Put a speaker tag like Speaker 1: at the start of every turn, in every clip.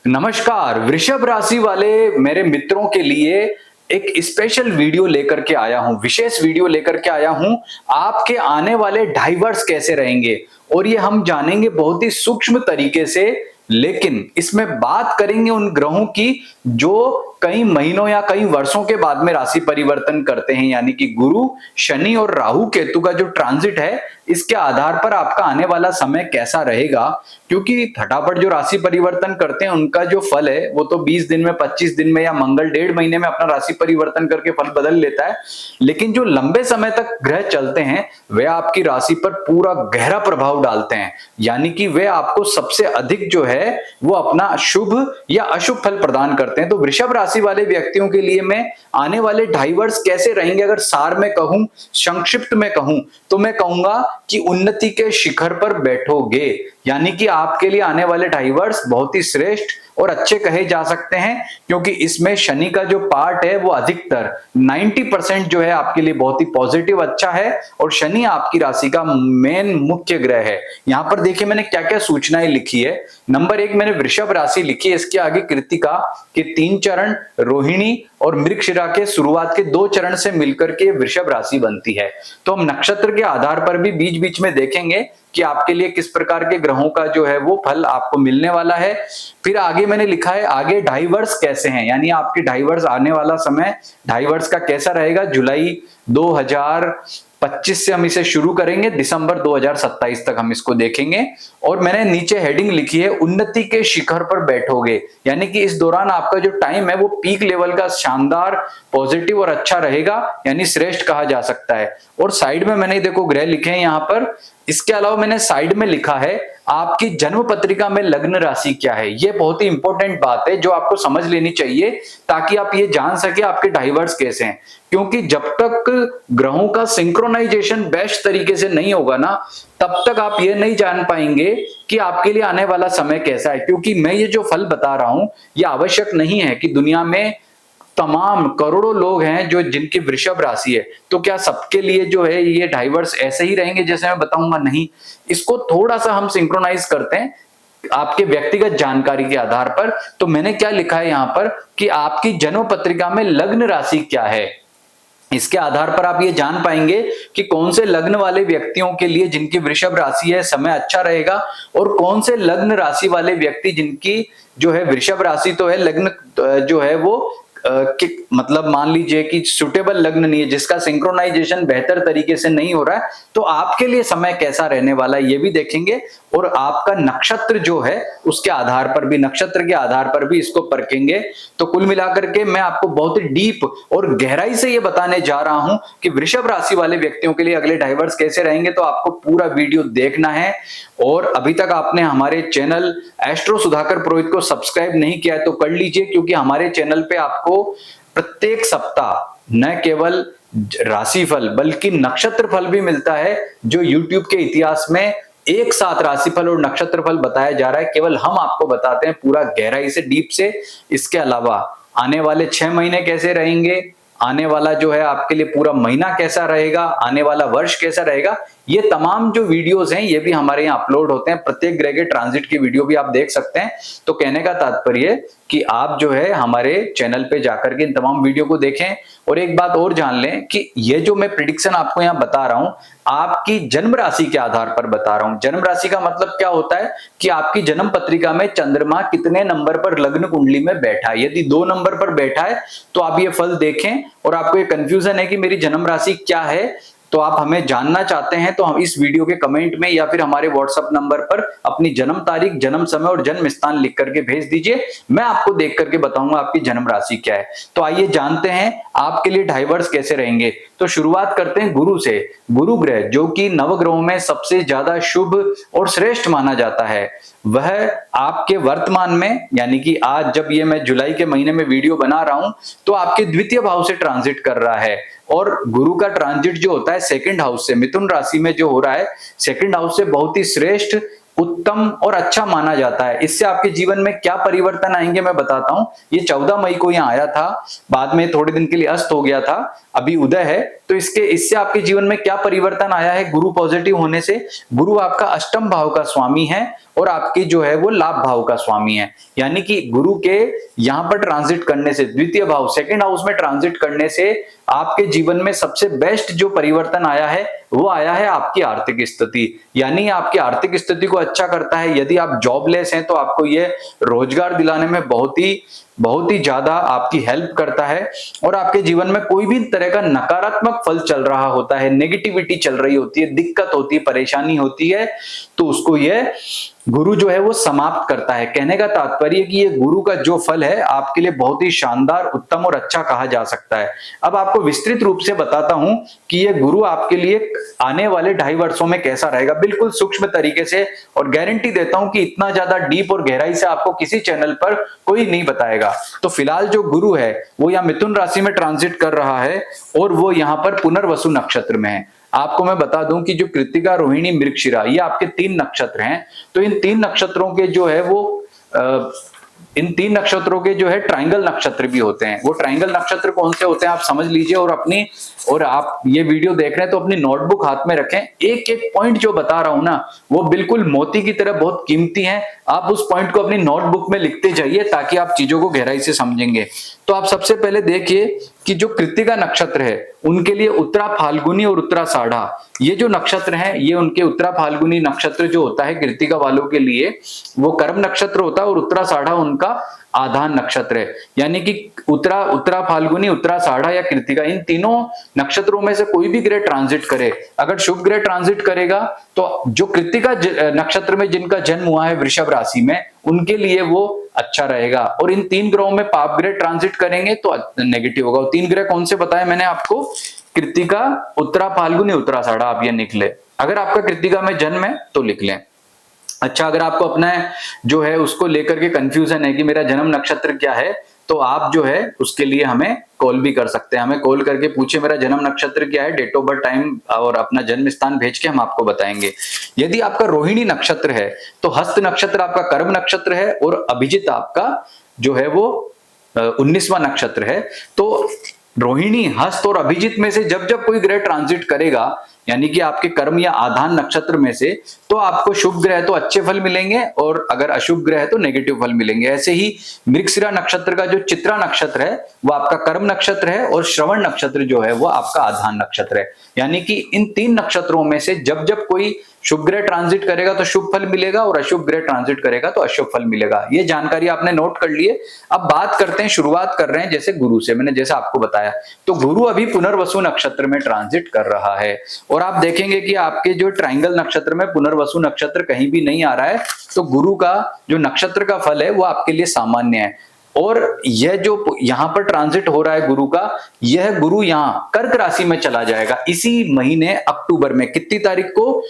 Speaker 1: नमस्कार। वृषभ राशि वाले मेरे मित्रों के लिए एक स्पेशल वीडियो लेकर के आया हूं, विशेष वीडियो लेकर के आया हूं। आपके आने वाले 2.5 वर्ष कैसे रहेंगे और ये हम जानेंगे बहुत ही सूक्ष्म तरीके से। लेकिन इसमें बात करेंगे उन ग्रहों की जो कई महीनों या कई वर्षों के बाद में राशि परिवर्तन करते हैं, यानी कि गुरु, शनि और राहु केतु का जो ट्रांजिट है, इसके आधार पर आपका आने वाला समय कैसा रहेगा। क्योंकि फटाफट जो राशि परिवर्तन करते हैं उनका जो फल है वो तो 20 दिन में, 25 दिन में या मंगल 1.5 महीने में अपना राशि परिवर्तन करके फल बदल लेता है। लेकिन जो लंबे समय तक ग्रह चलते हैं वे आपकी राशि पर पूरा गहरा प्रभाव डालते हैं, यानी कि वे आपको सबसे अधिक जो है वो अपना शुभ या अशुभ फल प्रदान करते हैं। तो वृषभ राशि वाले व्यक्तियों के लिए मैं आने वाले 2.5 वर्ष कैसे रहेंगे, अगर सार में कहूं, संक्षिप्त में कहूं, तो मैं कहूंगा कि उन्नति के शिखर पर बैठोगे। यानी कि आपके लिए आने वाले 2.5 वर्ष बहुत ही श्रेष्ठ और अच्छे कहे जा सकते हैं, क्योंकि इसमें शनि का जो पार्ट है वो अधिकतर 90% जो है आपके लिए बहुत ही पॉजिटिव अच्छा है। और शनि आपकी राशि का मेन मुख्य ग्रह है। यहां पर देखिए मैंने क्या क्या सूचनाएं लिखी है। नंबर 1 मैंने वृषभ राशि लिखी है, इसके आगे कृत्तिका के 3 चरण, रोहिणी और मृगशिरा के शुरुआत के 2 चरण से मिलकर के वृषभ राशि बनती है। तो हम नक्षत्र के आधार पर भी बीच बीच में देखेंगे कि आपके लिए किस प्रकार के ग्रहों का जो है वो फल आपको मिलने वाला है। फिर आगे मैंने लिखा है आगे 2.5 वर्ष कैसे हैं, यानी आपके 2.5 वर्ष आने वाला समय 2.5 वर्ष का कैसा रहेगा। जुलाई 2025 से हम इसे शुरू करेंगे, दिसंबर 2027 तक हम इसको देखेंगे। और मैंने नीचे हेडिंग लिखी है उन्नति के शिखर पर बैठोगे, यानी कि इस दौरान आपका जो टाइम है वो पीक लेवल का शानदार, पॉजिटिव और अच्छा रहेगा, यानी श्रेष्ठ कहा जा सकता है। और साइड में मैंने देखो ग्रह लिखे हैं यहां पर। इसके अलावा मैंने साइड में लिखा है आपकी जन्म पत्रिका में लग्न राशि क्या है। यह बहुत ही इंपॉर्टेंट बात है जो आपको समझ लेनी चाहिए, ताकि आप ये जान सके आपके 2.5 वर्ष कैसे हैं। क्योंकि जब तक ग्रहों का सिंक्रोनाइजेशन बेस्ट तरीके से नहीं होगा ना, तब तक आप ये नहीं जान पाएंगे कि आपके लिए आने वाला समय कैसा है। क्योंकि मैं ये जो फल बता रहा हूं, ये आवश्यक नहीं है कि दुनिया में तमाम करोड़ों लोग हैं जो जिनकी वृषभ राशि है, तो क्या सबके लिए जो है ये 2.5 वर्ष ऐसे ही रहेंगे जैसे मैं बताऊंगा? नहीं, इसको थोड़ा सा हम सिंक्रोनाइज करते हैं आपके व्यक्तिगत जानकारी के आधार पर। तो मैंने क्या लिखा है यहां पर कि आपकी जन्म पत्रिका में लग्न राशि क्या है। इसके आधार पर आप ये जान पाएंगे कि कौन से लग्न वाले व्यक्तियों के लिए जिनकी वृषभ राशि है समय अच्छा रहेगा, और कौन से लग्न राशि वाले व्यक्ति जिनकी जो है वृषभ राशि तो है, लग्न जो है वो मतलब मान लीजिए कि सुटेबल लग्न नहीं है, जिसका सिंक्रोनाइजेशन बेहतर तरीके से नहीं हो रहा है, तो आपके लिए समय कैसा रहने वाला है ये भी देखेंगे। और आपका नक्षत्र जो है उसके आधार पर भी, नक्षत्र के आधार पर भी इसको परखेंगे। तो कुल मिलाकर के मैं आपको बहुत ही डीप और गहराई से ये बताने जा रहा हूं कि वृषभ राशि वाले व्यक्तियों के लिए अगले 2.5 वर्ष कैसे रहेंगे। तो आपको पूरा वीडियो देखना है। और अभी तक आपने हमारे चैनल एस्ट्रो सुधाकर पुरोहित को सब्सक्राइब नहीं किया है तो कर लीजिए, क्योंकि हमारे चैनल पे आपको प्रत्येक सप्ताह न केवल राशिफल बल्कि नक्षत्र फल भी मिलता है, जो YouTube के इतिहास में एक साथ राशिफल और नक्षत्र फल बताया जा रहा है। केवल हम आपको बताते हैं पूरा गहराई से, डीप से। इसके अलावा आने वाले 6 महीने कैसे रहेंगे, आने वाला जो है आपके लिए पूरा महीना कैसा रहेगा, आने वाला वर्ष कैसा रहेगा, ये तमाम जो वीडियोस हैं ये भी हमारे यहाँ अपलोड होते हैं। प्रत्येक ग्रह के ट्रांजिट की वीडियो भी आप देख सकते हैं। तो कहने का तात्पर्य कि आप जो है हमारे चैनल पे जाकर के इन तमाम वीडियो को देखें। और एक बात और जान लें कि ये जो मैं प्रिडिक्शन आपको यहाँ बता रहा हूं, आपकी जन्म राशि के आधार पर बता रहा हूं। जन्म राशि का मतलब क्या होता है कि आपकी जन्म पत्रिका में चंद्रमा कितने नंबर पर लग्न कुंडली में बैठा है। यदि 2 नंबर पर बैठा है तो आप ये फल देखें। और आपको ये कंफ्यूजन है कि मेरी जन्म राशि क्या है, तो आप हमें जानना चाहते हैं तो हम इस वीडियो के कमेंट में या फिर हमारे व्हाट्सएप नंबर पर अपनी जन्म तारीख, जन्म समय और जन्म स्थान लिख करके भेज दीजिए। मैं आपको देख करके बताऊंगा आपकी जन्म राशि क्या है। तो आइए जानते हैं आपके लिए 2.5 वर्ष कैसे रहेंगे। तो शुरुआत करते हैं गुरु से। गुरु ग्रह जो कि नवग्रहों में सबसे ज्यादा शुभ और श्रेष्ठ माना जाता है, वह आपके वर्तमान में, यानी कि आज जब ये मैं जुलाई के महीने में वीडियो बना रहा हूं, तो आपके द्वितीय भाव से ट्रांजिट कर रहा है। और गुरु का ट्रांजिट जो होता है सेकंड हाउस से, मिथुन राशि में जो हो रहा है, सेकंड हाउस से बहुत ही श्रेष्ठ उत्तम और अच्छा माना जाता है। इससे आपके जीवन में क्या परिवर्तन आएंगे मैं बताता हूं। ये 14 मई को यहाँ आया था, बाद में थोड़े दिन के लिए अस्त हो गया था, अभी उदय है। तो इससे आपके जीवन में क्या परिवर्तन आया है गुरु पॉजिटिव होने से? गुरु आपका अष्टम भाव का स्वामी है और आपके जो है वो लाभ भाव का स्वामी है। यानी कि गुरु के यहां पर ट्रांजिट करने से, द्वितीय भाव सेकंड हाउस में ट्रांजिट करने से आपके जीवन में सबसे बेस्ट जो परिवर्तन आया है वो आया है आपकी आर्थिक स्थिति। यानी आपकी आर्थिक स्थिति को अच्छा करता है। यदि आप जॉबलेस हैं तो आपको ये रोजगार दिलाने में बहुत ही ज्यादा आपकी हेल्प करता है। और आपके जीवन में कोई भी तरह का नकारात्मक फल चल रहा होता है, नेगेटिविटी चल रही होती है, दिक्कत होती है, परेशानी होती है, तो उसको ये गुरु जो है वो समाप्त करता है। कहने का तात्पर्य कि ये गुरु का जो फल है आपके लिए बहुत ही शानदार, उत्तम और अच्छा कहा जा सकता है। अब आपको विस्तृत रूप से बताता हूं कि ये गुरु आपके लिए आने वाले 2.5 वर्षों में कैसा रहेगा, बिल्कुल सूक्ष्म तरीके से, और गारंटी देता हूं कि इतना ज्यादा डीप और गहराई से आपको किसी चैनल पर कोई नहीं बताएगा। तो फिलहाल जो गुरु है वो यहाँ मिथुन राशि में ट्रांजिट कर रहा है और वो यहाँ पर पुनर्वसु नक्षत्र में है। आपको मैं बता दूं कि जो कृत्तिका, रोहिणी, मृगशिरा ये आपके 3 नक्षत्र हैं। तो इन 3 नक्षत्रों के जो है वो इन 3 नक्षत्रों के जो है ट्रायंगल नक्षत्र भी होते हैं। वो ट्रायंगल नक्षत्र कौन से होते हैं आप समझ लीजिए, और आप ये वीडियो देख रहे हैं तो अपनी नोटबुक हाथ में रखें। एक एक पॉइंट जो बता रहा हूं ना वो बिल्कुल मोती की तरह बहुत कीमती है। आप उस पॉइंट को अपनी नोटबुक में लिखते जाइए ताकि आप चीजों को गहराई से समझेंगे। तो आप सबसे पहले देखिए कि जो कृत्तिका नक्षत्र है उनके लिए उत्तरा फाल्गुनी और उत्तरा साढ़ा, ये जो नक्षत्र हैं ये उनके उत्तरा फाल्गुनी नक्षत्र जो होता है कृत्तिका वालों के लिए वो कर्म नक्षत्र होता है और उत्तरा साढ़ा उनका आधान नक्षत्र है। यानी कि उत्तरा फाल्गुनी, उत्तरा साढ़ा या कृत्तिका, इन तीनों नक्षत्रों में से कोई भी ग्रह ट्रांजिट करे, अगर शुभ ग्रह ट्रांजिट करेगा तो जो कृत्तिका नक्षत्र में जिनका जन्म हुआ है वृषभ राशि में उनके लिए वो अच्छा रहेगा। और इन 3 ग्रहों में पाप ग्रह ट्रांजिट करेंगे तो नेगेटिव होगा। 3 ग्रह कौन से बताए मैंने आपको? कृत्तिका, उत्तरा फाल्गुनी, उत्तरा साढ़ा। आप ये लिख ले, अगर आपका कृत्तिका में जन्म है तो लिख लें। अच्छा, अगर आपको अपना जो है उसको लेकर के कंफ्यूजन है कि मेरा जन्म नक्षत्र क्या है, तो आप जो है उसके लिए हमें कॉल भी कर सकते हैं। हमें कॉल करके पूछे मेरा जन्म नक्षत्र क्या है, डेट ऑफ बर्थ, टाइम और अपना जन्म स्थान भेज के हम आपको बताएंगे। यदि आपका रोहिणी नक्षत्र है तो हस्त नक्षत्र आपका कर्म नक्षत्र है और अभिजित आपका जो है वो 19वां नक्षत्र है। तो रोहिणी, हस्त और अभिजित में से जब जब कोई ग्रह ट्रांजिट करेगा यानी कि आपके कर्म या आधान नक्षत्र में से, तो आपको शुभ ग्रह तो अच्छे फल मिलेंगे और अगर अशुभ ग्रह है तो नेगेटिव फल मिलेंगे। ऐसे ही मृगशिरा नक्षत्र का जो चित्रा नक्षत्र है वो आपका कर्म नक्षत्र है और श्रवण नक्षत्र जो है वो आपका आधान नक्षत्र है। यानी कि इन 3 नक्षत्रों में से जब जब कोई शुभ ग्रह ट्रांजिट करेगा तो शुभ फल मिलेगा और अशुभ ग्रह ट्रांजिट करेगा तो अशुभ फल मिलेगा। ये जानकारी आपने नोट कर लिए। अब बात करते हैं, शुरुआत कर रहे हैं जैसे गुरु से। मैंने जैसे आपको बताया तो गुरु अभी पुनर्वसु नक्षत्र में ट्रांजिट कर रहा है और आप देखेंगे कि आपके जो ट्रायंगल नक्षत्र में पुनर्वसु नक्षत्र कहीं भी नहीं आ रहा है। तो गुरु का जो नक्षत्र का फल है वो आपके लिए सामान्य है। और यह जो यहां पर ट्रांजिट हो रहा है गुरु का, यह गुरु यहाँ कर्क राशि में चला जाएगा इसी महीने अक्टूबर में। कितनी तारीख को?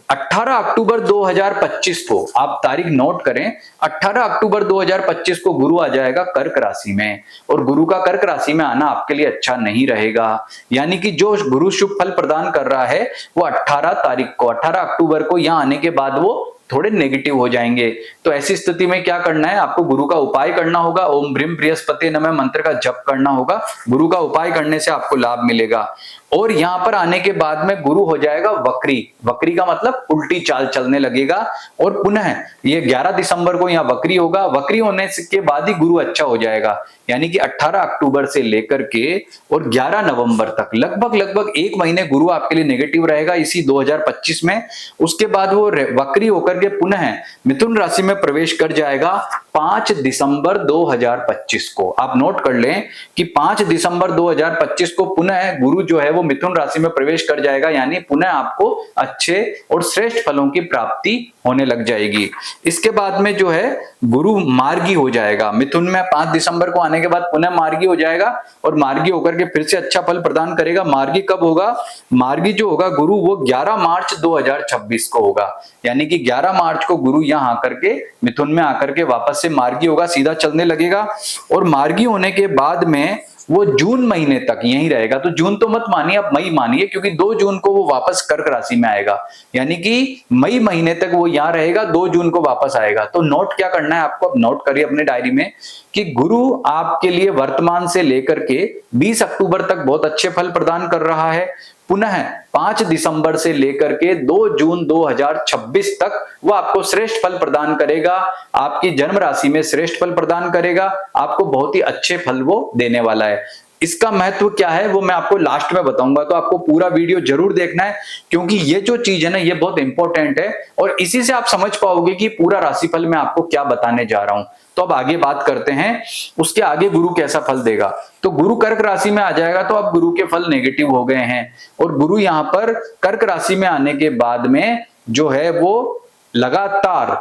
Speaker 1: 18 अक्टूबर 2025 को। आप तारीख नोट करें, 18 अक्टूबर 2025 को गुरु आ जाएगा कर्क राशि में। और गुरु का कर्क राशि में आना आपके लिए अच्छा नहीं रहेगा। यानी कि जो गुरु शुभ फल प्रदान कर रहा है वो 18 तारीख को, 18 अक्टूबर को यहाँ आने के बाद वो थोड़े नेगेटिव हो जाएंगे। तो ऐसी स्थिति में क्या करना है? आपको गुरु का उपाय करना होगा। ओम ह्रीम बृहस्पति नमः मंत्र का जप करना होगा। गुरु का उपाय करने से आपको लाभ मिलेगा। और यहां पर आने के बाद में गुरु हो जाएगा वक्री। वक्री का मतलब उल्टी चाल चलने लगेगा और पुनः ये 11 दिसंबर को यहाँ वक्री होगा। वक्री होने के बाद ही गुरु अच्छा हो जाएगा। यानी कि 18 अक्टूबर से लेकर के और 11 नवंबर तक लगभग 1 महीने गुरु आपके लिए नेगेटिव रहेगा इसी 2025 में। उसके बाद वो वक्री होकर के पुनः मिथुन राशि में प्रवेश कर जाएगा 5 दिसंबर 2025 को। आप नोट कर लें कि 5 दिसंबर 2025 को पुनः गुरु जो है वो मिथुन राशि में प्रवेश कर जाएगा। यानी पुनः आपको अच्छे और श्रेष्ठ फलों की प्राप्ति होने लग जाएगी। इसके बाद में जो है गुरु मार्गी हो जाएगा मिथुन में। 5 दिसंबर को आने के बाद पुनः मार्गी हो जाएगा और मार्गी होकर के फिर से अच्छा फल प्रदान करेगा। मार्गी कब होगा? मार्गी जो होगा गुरु वो 11 मार्च 2026 को होगा। यानी कि 11 15 मार्च को गुरु यहाँ आकर के मिथुन में आकर के वापस से मार्गी होगा, सीधा चलने लगेगा। और मार्गी होने के बाद में वो जून महीने तक यहीं रहेगा। तो जून तो मत मानिए, आप मई मानिए, क्योंकि 2 जून को वो वापस कर्क राशि में आएगा, यानी कि मई महीने तक वो यहां रहेगा, 2 जून को वापस आएगा। तो नोट क्या करना है आपको, अब नोट करिए अपने डायरी में कि गुरु आपके लिए वर्तमान से लेकर के 20 अक्टूबर तक बहुत अच्छे फल प्रदान कर रहा है। पुनः 5 दिसंबर से लेकर के 2 जून 2026 तक वो आपको श्रेष्ठ फल प्रदान करेगा, आपकी जन्म राशि में श्रेष्ठ फल प्रदान करेगा, आपको बहुत ही अच्छे फल वो देने वाला है। इसका महत्व क्या है वो मैं आपको लास्ट में बताऊंगा, तो आपको पूरा वीडियो जरूर देखना है, क्योंकि ये जो चीज है ना ये बहुत इंपॉर्टेंट है और इसी से आप समझ पाओगे कि पूरा राशिफल मैं आपको क्या बताने जा रहा हूं। तो अब आगे बात करते हैं, उसके आगे गुरु कैसा फल देगा। तो गुरु कर्क राशि में आ जाएगा, तो अब गुरु के फल नेगेटिव हो गए हैं और गुरु यहां पर कर्क राशि में आने के बाद में जो है वो लगातार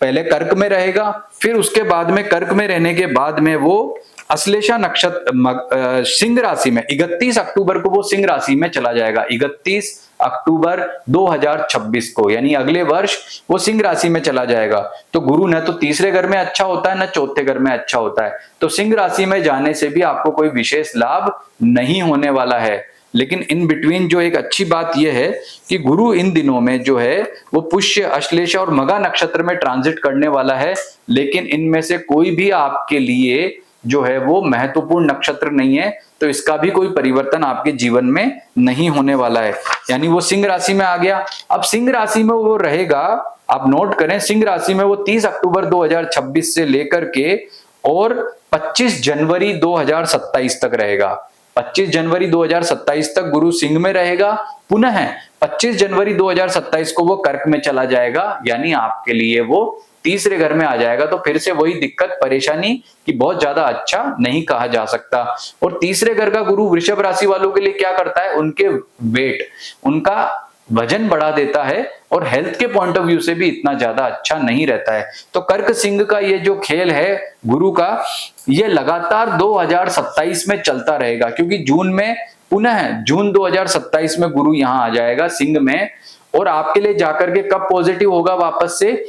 Speaker 1: पहले कर्क में रहेगा, फिर उसके बाद में कर्क में रहने के बाद में वो अश्लेषा नक्षत्र सिंह राशि में 31 अक्टूबर को वो सिंह राशि में चला जाएगा। 31 अक्टूबर 2026 को, यानी अगले वर्ष वो सिंह राशि में चला जाएगा। तो गुरु न तो तीसरे घर में अच्छा होता है, न चौथे घर में अच्छा होता है। तो सिंह राशि में जाने से भी आपको कोई विशेष लाभ नहीं होने वाला है। लेकिन इन बिटवीन जो एक अच्छी बात यह है कि गुरु इन दिनों में जो है वो पुष्य, अश्लेषा और मघा नक्षत्र में ट्रांजिट करने वाला है, लेकिन इनमें से कोई भी आपके लिए जो है वो महत्वपूर्ण नक्षत्र नहीं है, तो इसका भी कोई परिवर्तन आपके जीवन में नहीं होने वाला है। यानी वो सिंह राशि में आ गया। अब सिंह राशि में वो रहेगा, आप नोट करें, सिंह राशि में वो 30 अक्टूबर 2026 से लेकर के और 25 जनवरी 2027 तक रहेगा। 25 जनवरी 2027 तक गुरु सिंह में रहेगा, पुनः 25 जनवरी 2027 को वो कर्क में चला जाएगा, यानी आपके लिए वो तीसरे घर में आ जाएगा। तो फिर से वही दिक्कत परेशानी कि बहुत ज्यादा अच्छा नहीं कहा जा सकता। और तीसरे घर का गुरु वृषभ राशि वालों के लिए क्या करता है, उनके वेट, उनका वजन बढ़ा देता है और हेल्थ के पॉइंट ऑफ व्यू से भी इतना ज्यादा अच्छा नहीं रहता है। तो कर्क सिंह का ये जो खेल है गुरु का, ये लगातार 2027 में चलता रहेगा, क्योंकि जून में पुनः जून 2027 में गुरु यहां आ जाएगा सिंह में। और आपके लिए जाकर के कब पॉजिटिव होगा वापस से,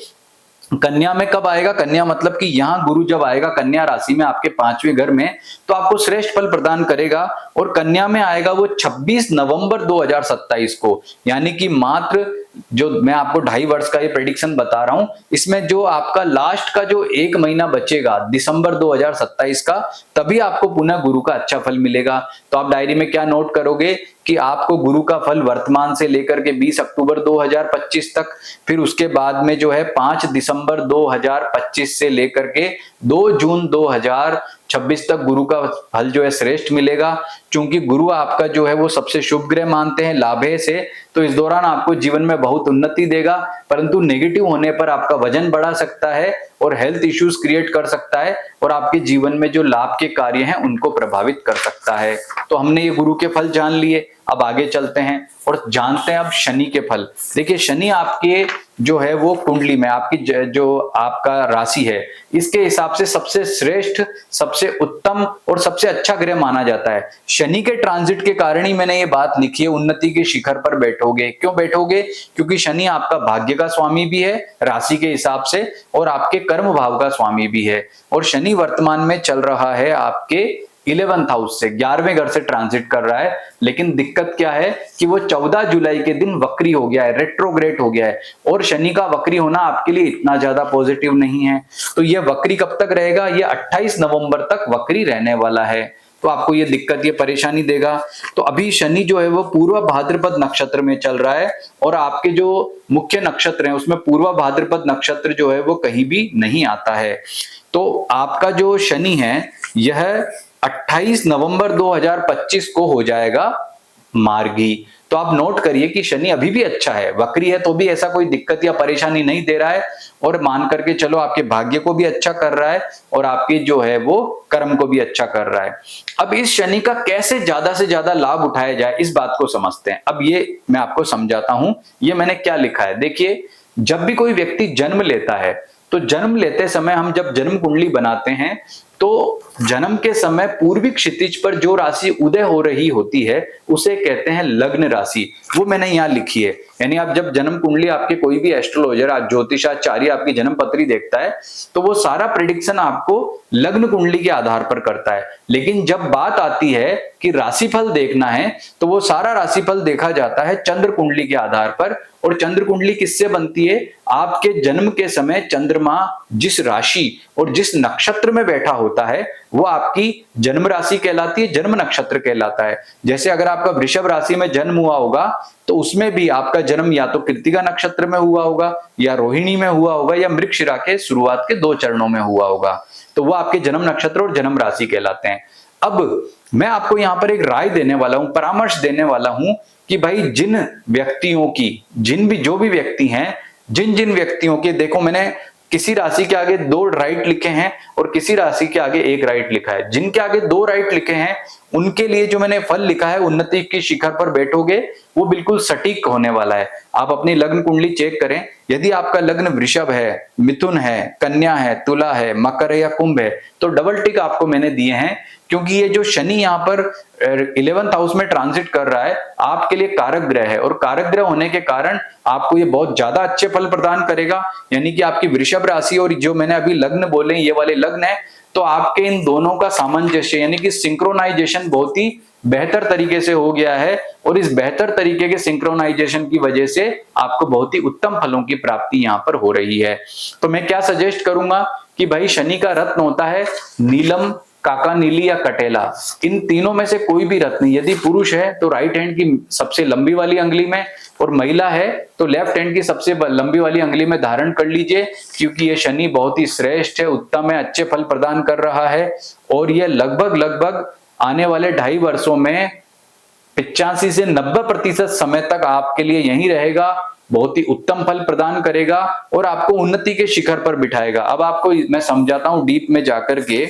Speaker 1: कन्या में कब आएगा, कन्या मतलब कि यहां गुरु जब आएगा कन्या राशि में आपके 5वें घर में, तो आपको श्रेष्ठ फल प्रदान करेगा। और कन्या में आएगा वो 26 नवंबर 2027 को, यानी कि मात्र जो मैं आपको 2.5 वर्ष का ये प्रेडिक्शन बता रहा हूं, इसमें जो आपका लास्ट का जो 1 महीना बचेगा दिसंबर 2027 का, तभी आपको पुनः गुरु का अच्छा फल मिलेगा। तो आप डायरी में क्या नोट करोगे कि आपको गुरु का फल वर्तमान से लेकर के 20 अक्टूबर 2025 तक, फिर उसके बाद में जो है 5 दिसंबर 2025 से लेकर के 2 जून 2026 तक गुरु का फल जो है श्रेष्ठ मिलेगा। क्योंकि गुरु आपका जो है वो सबसे शुभ ग्रह मानते हैं लाभे से, तो इस दौरान आपको जीवन में बहुत उन्नति देगा, परंतु नेगेटिव होने पर आपका वजन बढ़ा सकता है और हेल्थ इश्यूज क्रिएट कर सकता है और आपके जीवन में जो लाभ के कार्य हैं उनको प्रभावित कर सकता है। तो हमने ये गुरु के फल जान लिए, अब आगे चलते हैं और जानते हैं अब शनि के फल। देखिए शनि आपके जो है वो कुंडली में आपकी जो आपका राशि है, इसके हिसाब से सबसे श्रेष्ठ, सबसे उत्तम और सबसे अच्छा ग्रह माना जाता है। शनि के ट्रांजिट के कारण ही मैंने ये बात लिखी है, उन्नति के शिखर पर बैठोगे। क्यों बैठोगे, क्योंकि शनि आपका भाग्य का स्वामी भी है राशि के हिसाब से और आपके कर्म भाव का स्वामी भी है। और शनि वर्तमान में चल रहा है आपके 11th हाउस से, 11वें घर से ट्रांजिट कर रहा है। लेकिन दिक्कत क्या है कि वो 14 जुलाई के दिन वक्री हो गया है, रेट्रोग्रेड हो गया है, और शनि का वक्री होना आपके लिए इतना ज्यादा पॉजिटिव नहीं है। तो ये वक्री कब तक रहेगा, ये 28 नवंबर तक वक्री रहने वाला है। तो आपको ये दिक्कत, ये परेशानी देगा। तो अभी शनि जो है वो पूर्व भाद्रपद नक्षत्र में चल रहा है और आपके जो मुख्य नक्षत्र हैं उसमें पूर्व भाद्रपद नक्षत्र जो है वो कहीं भी नहीं आता है। तो आपका जो शनि है यह 28 नवंबर 2025 को हो जाएगा मार्गी। तो आप नोट करिए कि शनि अभी भी अच्छा है, वक्री है तो भी ऐसा कोई दिक्कत या परेशानी नहीं दे रहा है, और मान करके चलो आपके भाग्य को भी अच्छा कर रहा है और आपके जो है वो कर्म को भी अच्छा कर रहा है। अब इस शनि का कैसे ज्यादा से ज्यादा लाभ उठाया जाए, इस बात को समझते हैं। अब ये मैं आपको समझाता हूं, ये मैंने क्या लिखा है। देखिए जब भी कोई व्यक्ति जन्म लेता है तो जन्म लेते समय हम जब जन्म कुंडली बनाते हैं तो जन्म के समय पूर्वी क्षितिज पर जो राशि उदय हो रही होती है उसे कहते हैं लग्न राशि। वो मैंने यहाँ लिखी है। यानी आप जब जन्म कुंडली आपके कोई भी एस्ट्रोलॉजर ज्योतिषाचार्य आपकी जन्म पत्री देखता है तो वो सारा प्रेडिक्शन आपको लग्न कुंडली के आधार पर करता है। लेकिन जब बात आती है कि राशिफल देखना है तो वो सारा राशिफल देखा जाता है चंद्र कुंडली के आधार पर। और चंद्र कुंडली किससे बनती है? आपके जन्म के समय चंद्रमा जिस राशि और जिस नक्षत्र में बैठा होता है वो आपकी जन्म राशि कहलाती है, जन्म नक्षत्र कहलाता है। जैसे अगर आपका वृषभ राशि में जन्म हुआ होगा तो उसमें भी आपका जन्म या तो कृत्तिका नक्षत्र में हुआ होगा या रोहिणी में हुआ होगा या मृगशिरा के शुरुआत के 2 चरणों में हुआ होगा, तो वो आपके जन्म नक्षत्र और जन्म राशि कहलाते हैं। अब मैं आपको यहां पर एक राय देने वाला हूं, परामर्श देने वाला हूं कि भाई जिन व्यक्तियों की जो भी व्यक्ति हैं, जिन व्यक्तियों के, देखो मैंने किसी राशि के आगे 2 राइट लिखे हैं और किसी राशि के आगे 1 राइट लिखा है। जिनके आगे 2 राइट लिखे हैं उनके लिए जो मैंने फल लिखा है उन्नति की शिखर पर बैठोगे वो बिल्कुल सटीक होने वाला है। आप अपनी लग्न कुंडली चेक करें, यदि आपका लग्न वृषभ है, मिथुन है, कन्या है, तुला है, मकर है या कुंभ है तो डबल टिक आपको मैंने दिए हैं, क्योंकि ये जो शनि यहाँ पर 11th हाउस में ट्रांजिट कर रहा है आपके लिए कारक ग्रह है और कारक ग्रह होने के कारण आपको ये बहुत ज्यादा अच्छे फल प्रदान करेगा। यानी कि आपकी वृषभ राशि और जो मैंने अभी लग्न बोले ये वाले लग्न है तो आपके इन दोनों का सामंजस्य यानी कि सिंक्रोनाइजेशन बहुत ही बेहतर तरीके से हो गया है और इस बेहतर तरीके के सिंक्रोनाइजेशन की वजह से आपको बहुत ही उत्तम फलों की प्राप्ति यहाँ पर हो रही है। तो मैं क्या सजेस्ट करूंगा कि भाई शनि का रत्न होता है नीलम, काका नीली या कटेला। इन तीनों में से कोई भी रत्न, यदि पुरुष है तो राइट हैंड की सबसे लंबी वाली अंगुली में और महिला है तो लेफ्ट हैंड की सबसे लंबी वाली अंगुली में धारण कर लीजिए, क्योंकि ये शनि बहुत ही श्रेष्ठ है, उत्तम है, अच्छे फल प्रदान कर रहा है और ये लगभग आने वाले 2.5 वर्षों में 85 से 90% समय तक आपके लिए यही रहेगा, बहुत ही उत्तम फल प्रदान करेगा और आपको उन्नति के शिखर पर बिठाएगा। अब आपको मैं समझाता हूं डीप में जाकर के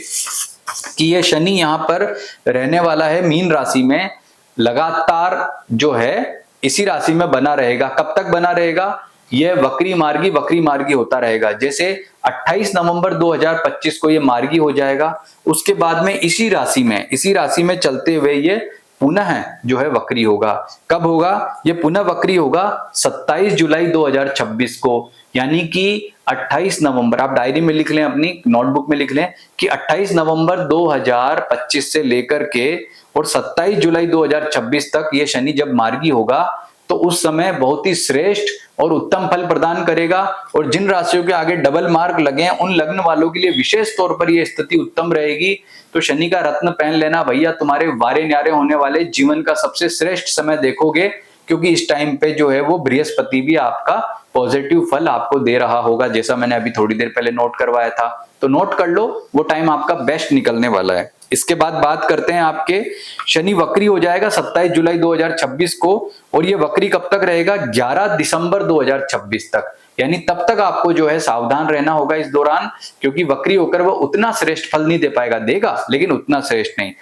Speaker 1: कि ये शनि यहाँ पर रहने वाला है मीन राशि में, लगातार जो है इसी राशि में बना रहेगा। कब तक बना रहेगा? यह वक्री मार्गी होता रहेगा। जैसे 28 नवंबर 2025 को ये मार्गी हो जाएगा, उसके बाद में इसी राशि में चलते हुए ये पुनः जो है वक्री होगा। कब होगा? ये पुनः वक्री होगा 27 जुलाई 2026 को। यानी कि 28 नवंबर, आप डायरी में लिख लें, अपनी नोटबुक में लिख लें कि 28 नवंबर 2025 से लेकर के और 27 जुलाई 2026 तक ये शनि जब मार्गी होगा तो उस समय बहुत ही श्रेष्ठ और उत्तम फल प्रदान करेगा। और जिन राशियों के आगे डबल मार्क लगे हैं उन लग्न वालों के लिए विशेष तौर पर यह स्थिति उत्तम रहेगी। तो शनि का रत्न पहन लेना भैया, तुम्हारे वारे न्यारे होने वाले जीवन का सबसे श्रेष्ठ समय देखोगे, क्योंकि इस टाइम पे जो है वो बृहस्पति भी आपका पॉजिटिव फल आपको दे रहा होगा, जैसा मैंने अभी थोड़ी देर पहले नोट करवाया था। तो नोट कर लो, वो टाइम आपका बेस्ट निकलने वाला है। इसके बाद बात करते हैं, आपके शनि वक्री हो जाएगा 27 जुलाई 2026 को और ये वक्री कब तक रहेगा? 11 दिसंबर 2026 तक। यानी तब तक आपको जो है सावधान रहना होगा इस दौरान, क्योंकि वक्री होकर वह उतना श्रेष्ठ फल नहीं दे पाएगा, देगा लेकिन उतना श्रेष्ठ नहीं।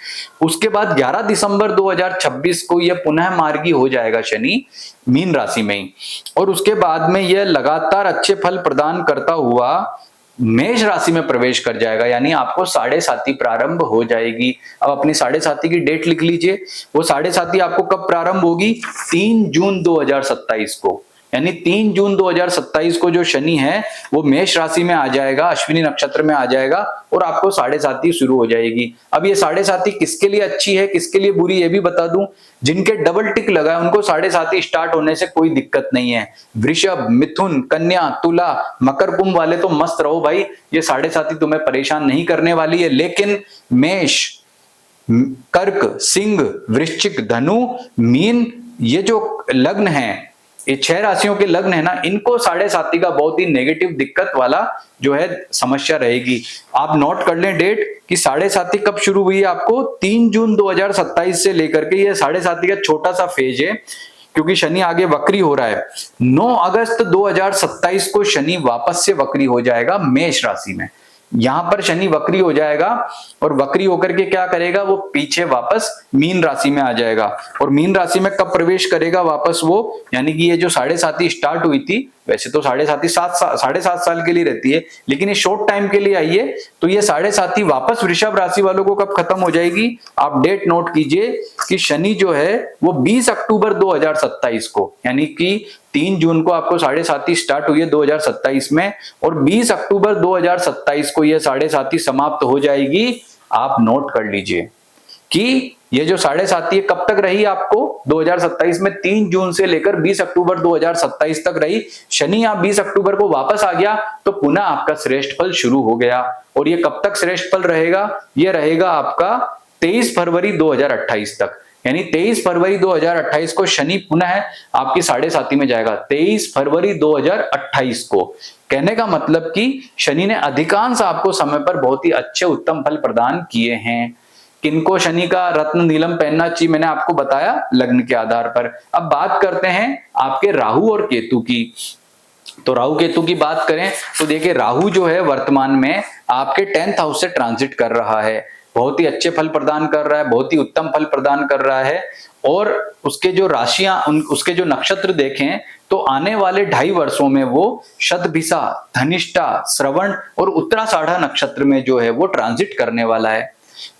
Speaker 1: उसके बाद 11 दिसंबर 2026 को यह पुनः मार्गी हो जाएगा शनि मीन राशि में ही, और उसके बाद में यह लगातार अच्छे फल प्रदान करता हुआ मेष राशि में प्रवेश कर जाएगा। यानी आपको 7.5 प्रारंभ हो जाएगी। अब अपनी 7.5 की डेट लिख लीजिए। वो 7.5 आपको कब प्रारंभ होगी? 3 जून 2027 को। यानी 3 जून 2027 को जो शनि है वो मेष राशि में आ जाएगा, अश्विनी नक्षत्र में आ जाएगा और आपको 7.5 शुरू हो जाएगी। अब ये 7.5 किसके लिए अच्छी है, किसके लिए बुरी, ये भी बता दूं। जिनके डबल टिक लगा है उनको 7.5 स्टार्ट होने से कोई दिक्कत नहीं है। वृषभ, मिथुन, कन्या, तुला, मकर, कुंभ वाले तो मस्त रहो भाई, ये 7.5 तुम्हें परेशान नहीं करने वाली है। लेकिन मेष, कर्क, सिंह, वृश्चिक, धनु, मीन, ये जो लग्न है, ये 6 राशियों के लग्न है ना, इनको 7.5 का बहुत ही नेगेटिव दिक्कत वाला जो है समस्या रहेगी। आप नोट कर लें डेट कि 7.5 कब शुरू हुई है आपको? 3 जून 2027 से लेकर के। ये 7.5 का छोटा सा फेज है क्योंकि शनि आगे वक्री हो रहा है। 9 अगस्त 2027 को शनि वापस से वक्री हो जाएगा मेष राशि में। यहां पर शनि वक्री हो जाएगा और वक्री होकर के क्या करेगा? वो पीछे वापस मीन राशि में आ जाएगा। और मीन राशि में कब प्रवेश करेगा वापस वो? यानी कि ये जो 7.5 स्टार्ट हुई थी वैसे तो साढ़े सात साल के लिए रहती है, लेकिन ये शॉर्ट टाइम के लिए आई है। तो ये साढ़े साथी वापस वृषभ राशि वालों को कब खत्म हो जाएगी, आप डेट नोट कीजिए कि शनि जो है वो 20 अक्टूबर 2027 को, यानी कि 3 जून को आपको साढ़े साथी स्टार्ट हुई है 2027 में, और 20 अक्टूबर 2027 को ये साढ़े साथी समाप्त हो जाएगी। आप नोट कर लीजिए कि ये जो साढ़े साथी कब तक रही आपको 2027 में, 3 जून से लेकर 20 अक्टूबर 2027 तक रही। शनि यहाँ 20 अक्टूबर को वापस आ गया तो पुनः आपका श्रेष्ठ फल शुरू हो गया। और ये कब तक श्रेष्ठ फल रहेगा, ये रहेगा आपका 23 फरवरी 2028 तक, यानी 23 फरवरी 2028 को शनि पुनः आपकी साढ़े साथी में जाएगा। 23 फरवरी 2028 को, कहने का मतलब कि शनि ने अधिकांश आपको समय पर बहुत ही अच्छे उत्तम फल प्रदान किए हैं। किनको शनि का रत्न नीलम पहनना चाहिए मैंने आपको बताया लग्न के आधार पर। अब बात करते हैं आपके राहु और केतु की। तो राहु केतु की बात करें तो देखिए राहु जो है वर्तमान में आपके 10th हाउस से ट्रांजिट कर रहा है, बहुत ही अच्छे फल प्रदान कर रहा है, बहुत ही उत्तम फल प्रदान कर रहा है। और उसके जो राशियां, उसके जो नक्षत्र देखें तो आने वाले 2.5 वर्षों में वो शतभिषा, धनिष्ठा, श्रवण और उत्तराषाढ़ा नक्षत्र में जो है वो ट्रांजिट करने वाला है।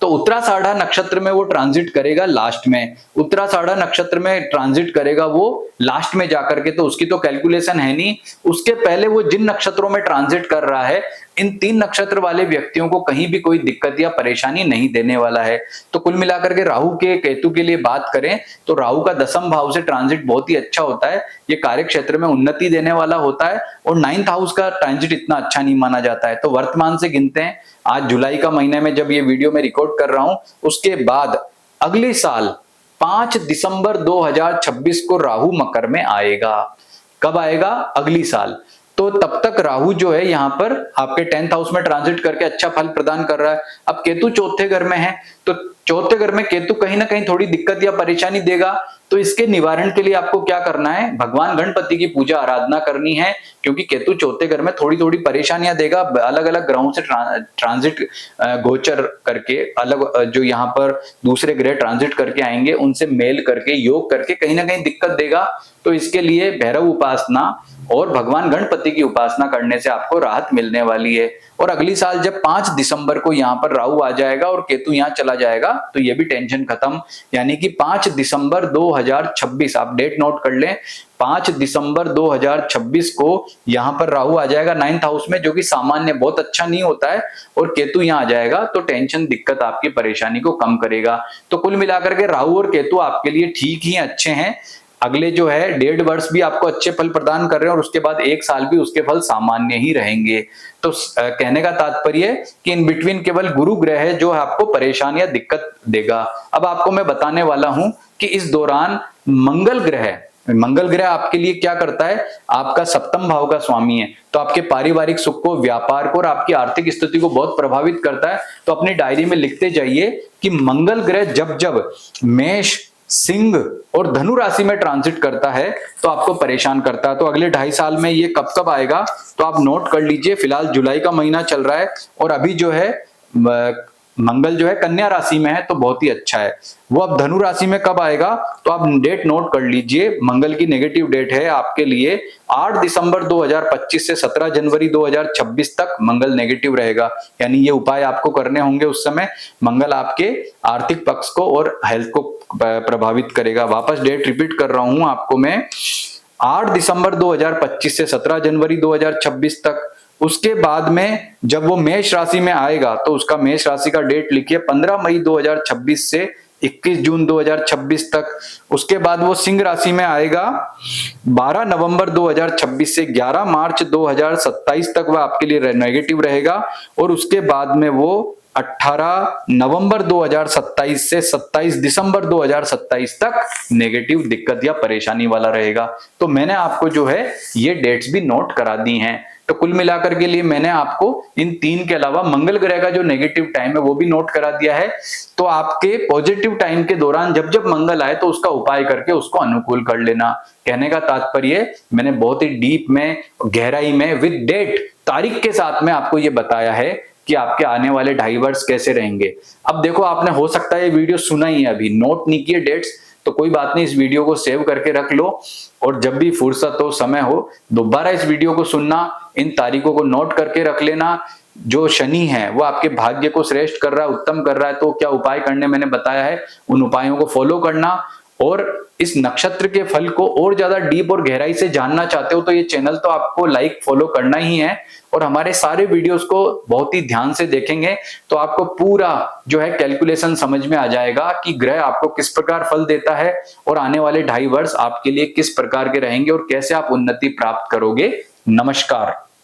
Speaker 1: तो उत्तराषाढ़ा नक्षत्र में वो ट्रांजिट करेगा लास्ट में, उत्तराषाढ़ा नक्षत्र में ट्रांजिट करेगा वो लास्ट में जाकर के, तो उसकी तो कैलकुलेशन है नहीं। उसके पहले वो जिन नक्षत्रों में ट्रांजिट कर रहा है, इन 3 नक्षत्र वाले व्यक्तियों को कहीं भी कोई दिक्कत या परेशानी नहीं देने वाला है। तो कुल मिलाकर के राहु के केतु के लिए बात करें तो राहु का 10th भाव से ट्रांजिट बहुत ही अच्छा होता है, ये कार्य क्षेत्र में उन्नति देने वाला होता है। और 9th हाउस का ट्रांजिट इतना अच्छा नहीं माना जाता है। तो वर्तमान से गिनते हैं, आज जुलाई का महीने में जब ये वीडियो में रिकॉर्ड कर रहा हूं, उसके बाद अगले साल 5 दिसंबर 2026 को राहु मकर में आएगा। कब आएगा, अगली साल। तो तब तक राहु जो है यहाँ पर आपके 10th हाउस में ट्रांजिट करके अच्छा फल प्रदान कर रहा है। अब केतु 4थे घर में है, तो 4थे घर में केतु कहीं ना कहीं थोड़ी दिक्कत या परेशानी देगा। तो इसके निवारण के लिए आपको क्या करना है, भगवान गणपति की पूजा आराधना करनी है, क्योंकि केतु 4थे घर में थोड़ी थोड़ी परेशानियां देगा। अलग अलग ग्रहों से ट्रांजिट गोचर करके, अलग जो यहाँ पर दूसरे ग्रह ट्रांजिट करके आएंगे उनसे मेल करके, योग करके कहीं ना कहीं दिक्कत देगा। तो इसके लिए भैरव उपासना और भगवान गणपति की उपासना करने से आपको राहत मिलने वाली है। और अगली साल जब 5 दिसंबर को यहाँ पर राहु आ जाएगा और केतु यहाँ चला जाएगा तो ये भी टेंशन खत्म, यानी कि 5 दिसंबर 2026, आप डेट नोट कर लें, 5 दिसंबर 2026 को यहाँ पर राहु आ जाएगा 9th हाउस में, जो कि सामान्य बहुत अच्छा नहीं होता है। और केतु यहाँ आ जाएगा तो टेंशन, दिक्कत, आपकी परेशानी को कम करेगा। तो कुल मिलाकर के राहु और केतु आपके लिए ठीक ही अच्छे हैं। अगले जो है 1.5 वर्ष भी आपको अच्छे फल प्रदान कर रहे हैं और उसके बाद 1 साल भी उसके फल सामान्य ही रहेंगे। तो कहने का तात्पर्य कि इन बिटवीन केवल गुरु ग्रह है जो आपको परेशानी या दिक्कत देगा। अब आपको मैं बताने वाला हूं कि इस दौरान मंगल ग्रह आपके लिए क्या करता है, आपका 7th भाव का स्वामी है, तो आपके पारिवारिक सुख को, व्यापार को और आपकी आर्थिक स्थिति को बहुत प्रभावित करता है। तो अपनी डायरी में लिखते जाइए कि मंगल ग्रह जब जब मेष, सिंह और धनु राशि में ट्रांजिट करता है तो आपको परेशान करता है। तो अगले 2.5 साल में ये कब कब आएगा तो आप नोट कर लीजिए। फिलहाल जुलाई का महीना चल रहा है और अभी जो है मंगल जो है कन्या राशि में है तो बहुत ही अच्छा है। वो अब धनु राशि में कब आएगा तो आप डेट नोट कर लीजिए। मंगल की नेगेटिव डेट है आपके लिए 8 दिसंबर 2025 से 17 जनवरी 2026 तक मंगल नेगेटिव रहेगा। यानी ये उपाय आपको करने होंगे उस समय। मंगल आपके आर्थिक पक्ष को और हेल्थ को प्रभावित करेगा। वापस डेट रिपीट कर रहा हूं आपको मैं, 8 दिसंबर 2025 से 17 जनवरी 2026 तक। उसके बाद में जब वो मेष राशि में आएगा तो उसका मेष राशि का डेट लिखिए 15 मई 2026 से 21 जून 2026 तक। उसके बाद वो सिंह राशि में आएगा 12 नवंबर 2026 से 11 मार्च 2027 तक, वह आपके लिए नेगेटिव रहेगा। और उसके बाद में वो 18 नवंबर 2027 से 27 दिसंबर 2027 तक नेगेटिव, दिक्कत या परेशानी वाला रहेगा। तो मैंने आपको जो है ये डेट्स भी नोट करा दी हैं। तो कुल मिलाकर के लिए मैंने आपको इन 3 के अलावा मंगल ग्रह का जो नेगेटिव टाइम है वो भी नोट करा दिया है। तो आपके पॉजिटिव टाइम के दौरान जब जब मंगल आए तो उसका उपाय करके उसको अनुकूल कर लेना। कहने का तात्पर्य मैंने बहुत ही डीप में, गहराई में, विद डेट, तारीख के साथ में आपको ये बताया है कि आपके आने वाले 2.5 वर्ष कैसे रहेंगे। अब देखो, आपने हो सकता है ये वीडियो सुना ही है, अभी नोट नहीं किए डेट्स, तो कोई बात नहीं, इस वीडियो को सेव करके रख लो और जब भी फुर्सत हो, समय हो, दोबारा इस वीडियो को सुनना, इन तारीखों को नोट करके रख लेना। जो शनि है वो आपके भाग्य को श्रेष्ठ कर रहा है, उत्तम कर रहा है, तो क्या उपाय करने मैंने बताया है, उन उपायों को फॉलो करना। और इस नक्षत्र के फल को और ज्यादा डीप और गहराई से जानना चाहते हो तो ये चैनल तो आपको लाइक फॉलो करना ही है, और हमारे सारे वीडियोस को बहुत ही ध्यान से देखेंगे तो आपको पूरा जो है कैलकुलेशन समझ में आ जाएगा कि ग्रह आपको किस प्रकार फल देता है और आने वाले 2.5 वर्ष आपके लिए किस प्रकार के रहेंगे और कैसे आप उन्नति प्राप्त करोगे। नमस्कार।